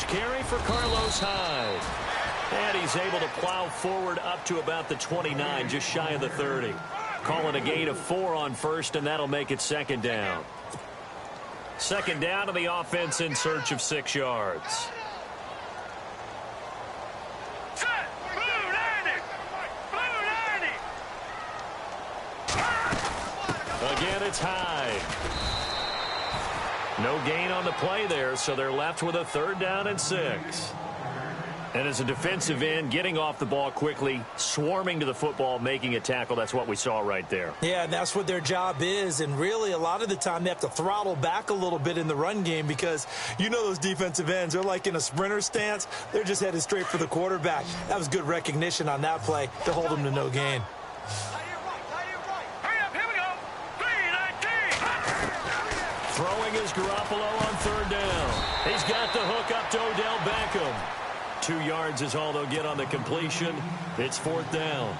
first carry for Carlos Hyde. And he's able to plow forward up to about the 29, just shy of the 30. Calling a gain of 4 on first, and that'll make it second down. Second down to the offense in search of 6 yards. Again, it's Hyde. No gain on the play there, so they're left with a 3rd down and 6. And as a defensive end, getting off the ball quickly, swarming to the football, making a tackle, that's what we saw right there. Yeah, and that's what their job is. And really, a lot of the time, they have to throttle back a little bit in the run game because you know those defensive ends, they're like in a sprinter stance. They're just headed straight for the quarterback. That was good recognition on that play to hold them to no gain. Throwing is Garoppolo on 3rd down. He's got the hook up to Odell Beckham. 2 yards is all they'll get on the completion. It's 4th down.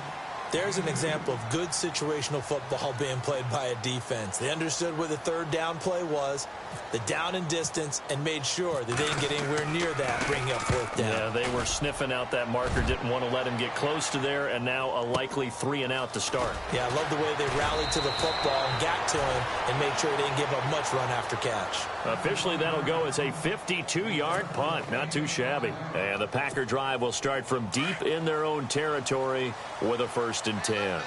There's an example of good situational football being played by a defense. They understood where the 3rd down play was, the down and distance, and made sure that they didn't get anywhere near that, bringing up 4th down. Yeah, they were sniffing out that marker, didn't want to let him get close to there, and now a likely 3 and out to start. Yeah, I love the way they rallied to the football and got to him and made sure they didn't give up much run after catch. Officially, that'll go as a 52-yard punt. Not too shabby. And the Packer drive will start from deep in their own territory with a 1st and 10.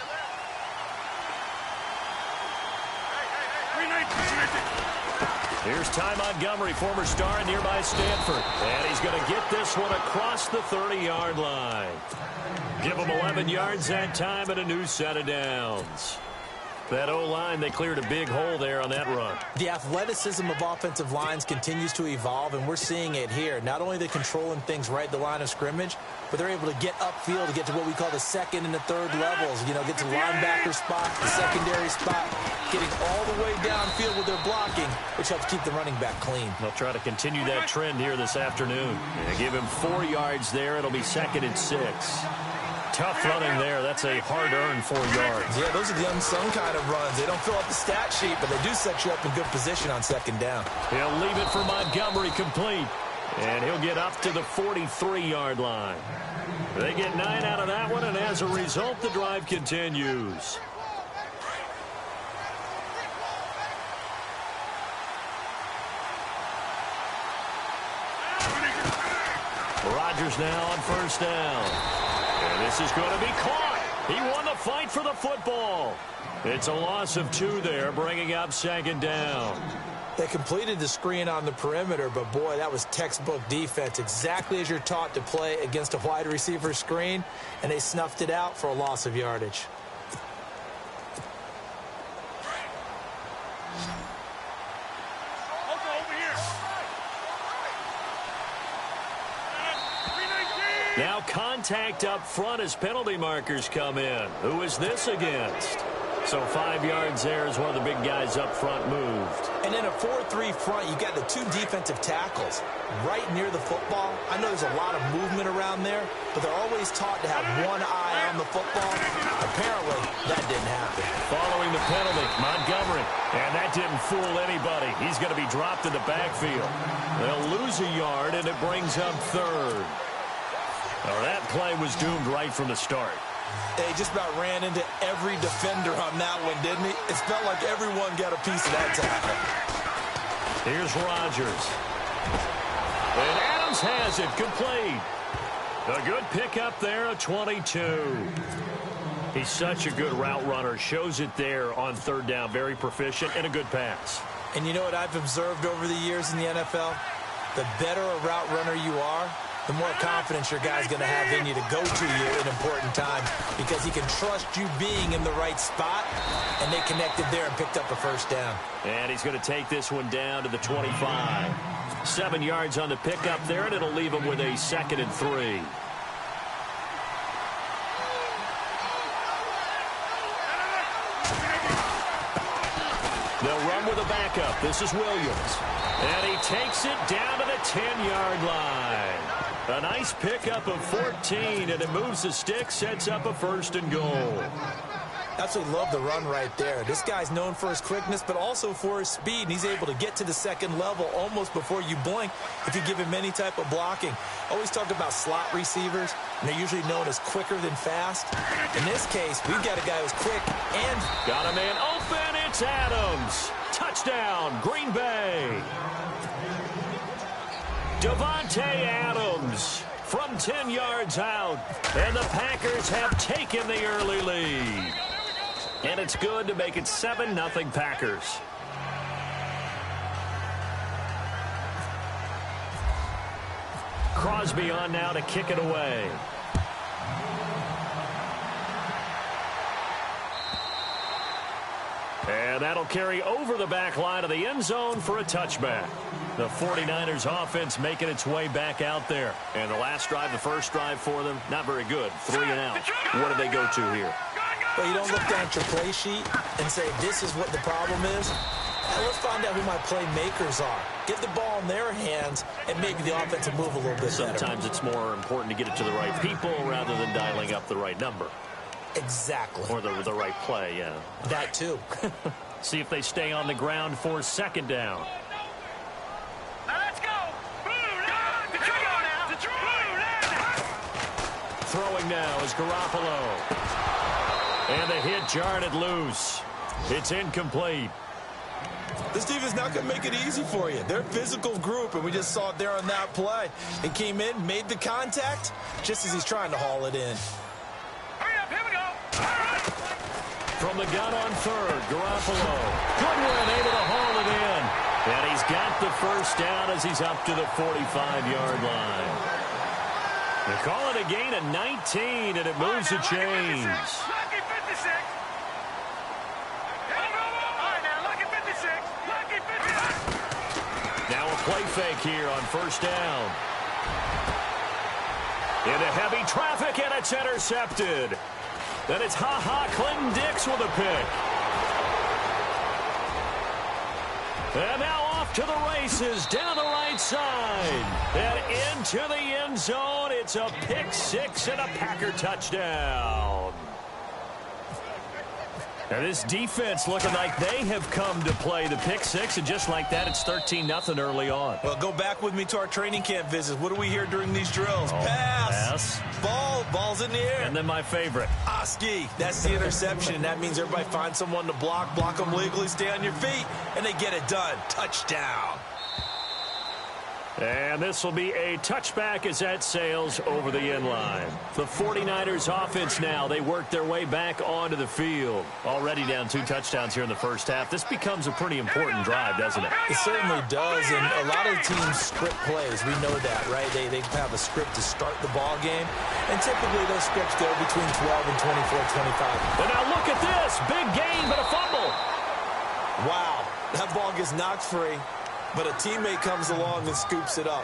Here's Ty Montgomery, former star at nearby Stanford. And he's going to get this one across the 30-yard line. Give him 11 yards that time and a new set of downs. That O-line, they cleared a big hole there on that run. The athleticism of offensive lines continues to evolve, and we're seeing it here. Not only are they controlling things right at the line of scrimmage, but they're able to get upfield to get to what we call the 2nd and the 3rd levels. You know, get to the linebacker spot, the secondary spot, getting all the way downfield with their blocking, which helps keep the running back clean. They'll try to continue that trend here this afternoon. They give him 4 yards there. It'll be 2nd and 6. Tough running there. That's a hard-earned 4 yards. Yeah, those are the unsung kind of runs. They don't fill out the stat sheet, but they do set you up in good position on 2nd down. He'll leave it for Montgomery complete. And he'll get up to the 43-yard line. They get 9 out of that one, and as a result, the drive continues. Rodgers now on 1st down. And this is going to be caught. He won the fight for the football. It's a loss of 2 there, bringing up 2nd down. They completed the screen on the perimeter, but boy, that was textbook defense. Exactly as you're taught to play against a wide receiver screen, and they snuffed it out for a loss of yardage. Now contact up front as penalty markers come in. Who is this against? So 5 yards there as one of the big guys up front moved. And in a 4-3 front, you got the 2 defensive tackles right near the football. I know there's a lot of movement around there, but they're always taught to have one eye on the football. Apparently, that didn't happen. Following the penalty, Montgomery. And that didn't fool anybody. He's going to be dropped in the backfield. They'll lose a yard, and it brings up 3rd. Well, that play was doomed right from the start. They just about ran into every defender on that one, didn't he? It felt like everyone got a piece of that tackle. Here's Rodgers. And Adams has it complete. A good pickup there, a 22. He's such a good route runner. Shows it there on 3rd down. Very proficient and a good pass. And you know what I've observed over the years in the NFL? The better a route runner you are, the more confidence your guy's going to have in you to go to you at important times because he can trust you being in the right spot, and they connected there and picked up a 1st down. And he's going to take this one down to the 25. 7 yards on the pickup there, and it'll leave him with a 2nd and 3. They'll run with a backup. This is Williams. And he takes it down to the 10-yard line. A nice pickup of 14, and it moves the stick, sets up a 1st and goal. Absolutely love the run right there. This guy's known for his quickness, but also for his speed, and he's able to get to the second level almost before you blink if you give him any type of blocking. Always talk about slot receivers, and they're usually known as quicker than fast. In this case, we've got a guy who's quick and... Got a man open, it's Adams. Touchdown, Green Bay. Davante Adams from 10 yards out, and the Packers have taken the early lead. And it's good to make it 7-0 Packers. Crosby on now to kick it away. And that'll carry over the back line of the end zone for a touchback. The 49ers offense making its way back out there. And the last drive, the first drive for them, not very good. 3 and out. What do they go to here? Well, you don't look down at your play sheet and say, this is what the problem is. Now let's find out who my playmakers are. Get the ball in their hands, and maybe the offense will move a little bit better. Sometimes it's more important to get it to the right people rather than dialing up the right number. Exactly. Or the right play, yeah. That too. See if they stay on the ground for second down. Let's go. Throwing now is Garoppolo. And the hit jarred it loose. It's incomplete. This defense is not going to make it easy for you. They're a physical group, and we just saw it there on that play. It came in, made the contact, just as he's trying to haul it in. Hurry up, here we go. From the gun on third, Garoppolo. Goodwin able to haul it in. And he's got the first down as he's up to the 45-yard line. They call it a gain of 19, and it moves the chains. Lucky 56. All right, now, lucky 56. Lucky 56. Now a play fake here on first down. Into heavy traffic, and it's intercepted. Then it's Clinton Dix with a pick. And now off to the races, down the right side. And into the end zone. It's a pick six and a Packer touchdown. And this defense looking like they have come to play the pick six, and just like that, it's 13-0 early on. Well, go back with me to our training camp visits. What do we hear during these drills? Pass. Ball's in the air. And then my favorite. Oski. That's the interception. That means everybody finds someone to block them legally, stay on your feet, and they get it done. Touchdown. And this will be a touchback as that sails over the end line. The 49ers offense now, they work their way back onto the field. Already down 2 touchdowns here in the first half. This becomes a pretty important drive, doesn't it? It certainly does, and a lot of teams script plays. We know that, right? They have a script to start the ball game, and typically those scripts go between 12 and 24, 25. And now look at this. Big gain, but a fumble. Wow, that ball gets knocked free. But a teammate comes along and scoops it up.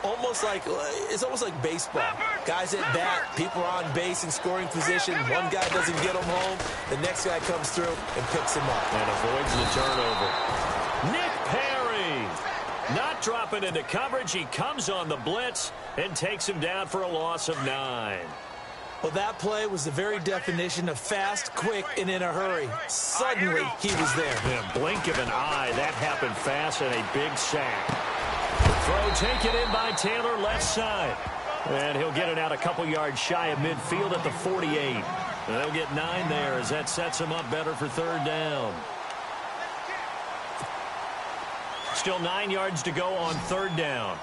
It's almost like baseball. Guys at bat, people are on base in scoring position. One guy doesn't get him home. The next guy comes through and picks him up. And avoids the turnover. Nick Perry not dropping into coverage. He comes on the blitz and takes him down for a loss of 9. Well, that play was the very definition of fast, quick, and in a hurry. Suddenly, he was there. Yeah, blink of an eye. That happened fast and a big sack. Throw taken in by Taylor left side. And he'll get it out a couple yards shy of midfield at the 48. And they'll get 9 there as that sets him up better for third down. Still 9 yards to go on third down.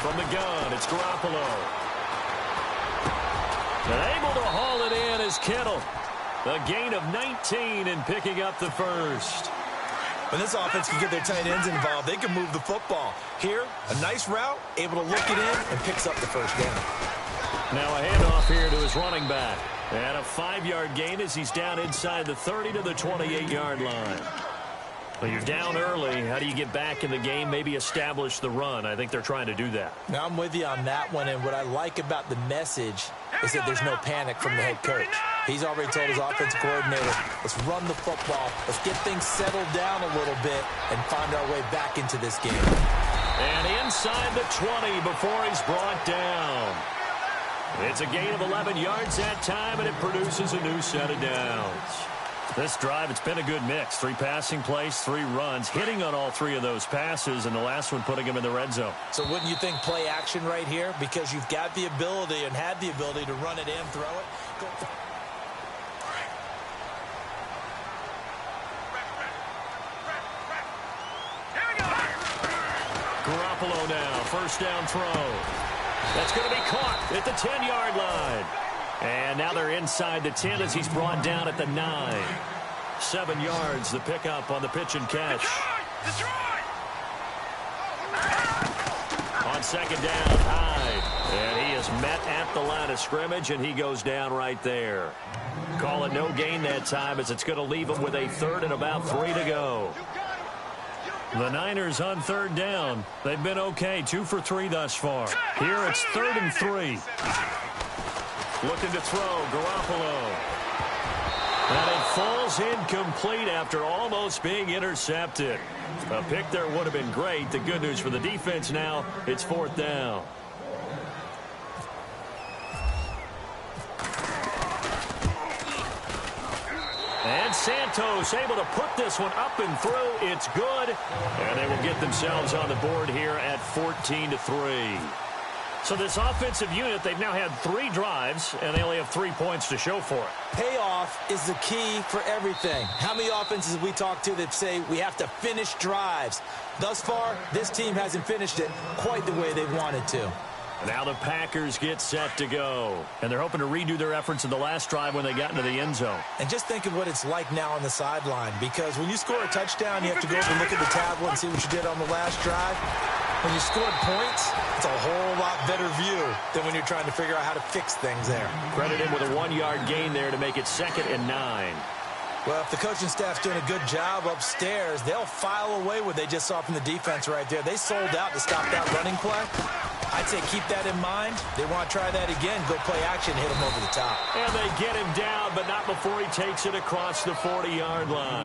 From the gun, it's Garoppolo. And able to haul it in is Kittle. A gain of 19 and picking up the first. When this offense can get their tight ends involved, they can move the football. Here, a nice route, able to look it in, and picks up the first down. Now a handoff here to his running back. And a 5-yard gain as he's down inside the 30 to the 28-yard line. Well, you're down early. How do you get back in the game, maybe establish the run? I think they're trying to do that. Now, I'm with you on that one, and what I like about the message is that there's no panic from the head coach. He's already told his offensive coordinator, let's run the football, let's get things settled down a little bit and find our way back into this game. And inside the 20 before he's brought down. It's a gain of 11 yards that time, and it produces a new set of downs. This drive, it's been a good mix. 3 passing plays, 3 runs, hitting on all 3 of those passes, and the last one putting him in the red zone. So wouldn't you think play action right here? Because you've got the ability and had the ability to run it in, throw it. Garoppolo now, first down throw. That's going to be caught at the 10-yard line. And now they're inside the 10 as he's brought down at the 9. 7 yards, the pickup on the pitch and catch. On second down, Hyde. And he is met at the line of scrimmage, and he goes down right there. Call it no gain that time as it's going to leave him with a 3rd and about 3 to go. The Niners on 3rd down. They've been okay, 2 for 3 thus far. Here it's 3rd and 3. Looking to throw, Garoppolo. And it falls incomplete after almost being intercepted. A pick there would have been great. The good news for the defense now, it's 4th down. And Santos able to put this one up and through. It's good. And they will get themselves on the board here at 14-3. So this offensive unit, they've now had 3 drives, and they only have 3 points to show for it. Payoff is the key for everything. How many offenses have we talked to that say we have to finish drives? Thus far, this team hasn't finished it quite the way they wanted to. Now the Packers get set to go. And they're hoping to redo their efforts in the last drive when they got into the end zone. And just think of what it's like now on the sideline. Because when you score a touchdown, you have to go up and look at the tablet and see what you did on the last drive. When you scored points, it's a whole lot better view than when you're trying to figure out how to fix things there. Credit him with a 1-yard gain there to make it 2nd and 9. Well, if the coaching staff's doing a good job upstairs, they'll file away what they just saw from the defense right there. They sold out to stop that running play. I'd say keep that in mind. They want to try that again. Go play action, hit him over the top. And they get him down, but not before he takes it across the 40-yard line.